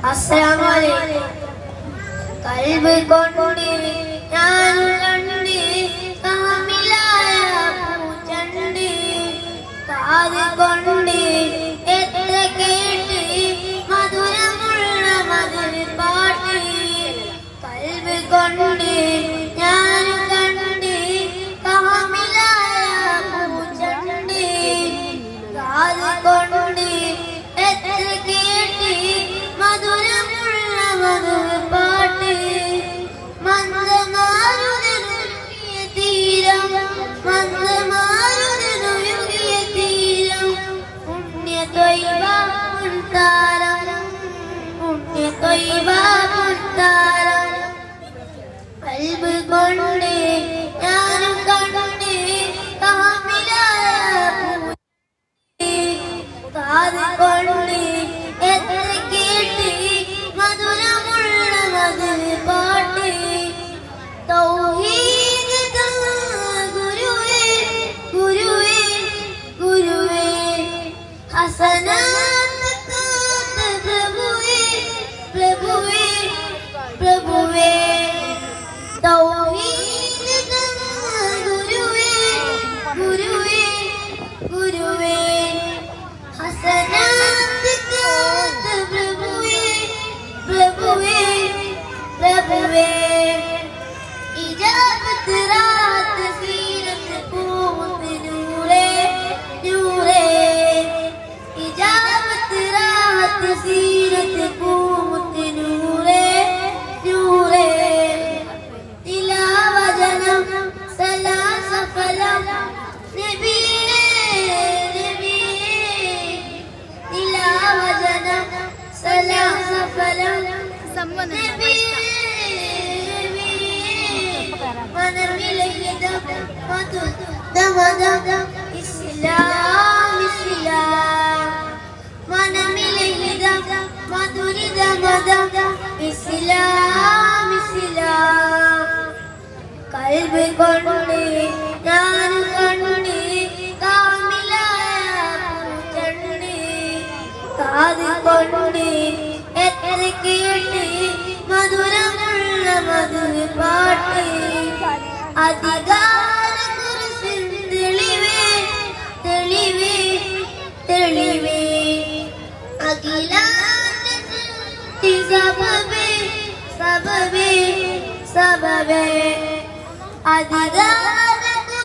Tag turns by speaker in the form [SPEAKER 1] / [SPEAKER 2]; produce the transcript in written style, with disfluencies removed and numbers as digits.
[SPEAKER 1] Assalamualaikum. Kalbi kondi naan kandi kamilaya puchandi taadi kondi etra ketti madhuramulla madhur paati kalbi kondi naan kandi kamilaya puchandi taadi kondi etra ketti madhuramulla madhur paati mandamaarudinu തീരം മന്ദമാരുതനു യുഗിയ തീരം പുണ്യത്വൈവ പുൻതാരം പുണ്യത്വൈവ പുൻതാരം കൽബ് കൊണ്ട് ഞാനും കണ്ട് കാമിലായ കാത് കൊണ്ട് എത്ര കേട്ട് മധുരമുള്ള മധുര പാട്ട് തൗഹീദ് ഗുരുവേ ഗുരുവേ ഗുരുവേ ഹസനാത്ത് പ്രഭുവേ പ്രഭുവേ പ്രഭുവേ തൗഹീദ് ഗുരുവേ ഗുരുവേ ഗുരുവേ ഹസനാത്ത് പ്രഭുവേ പ്രഭുവേ പ്രഭുവേ इजाबत रात सीरत पूत नूरे नूरे इजाबत रात सीरत पूत नूरे नूरे तिलावा जनम सला सफलम नबी नबी तिलावा जनम सला सफलम नबी Islam Islam manamilida madurida mada Islam Islam kalbi kondi naan kandi kamilaya puchandi kaadu kondi etra ketti madhuramulla madhur paati adiga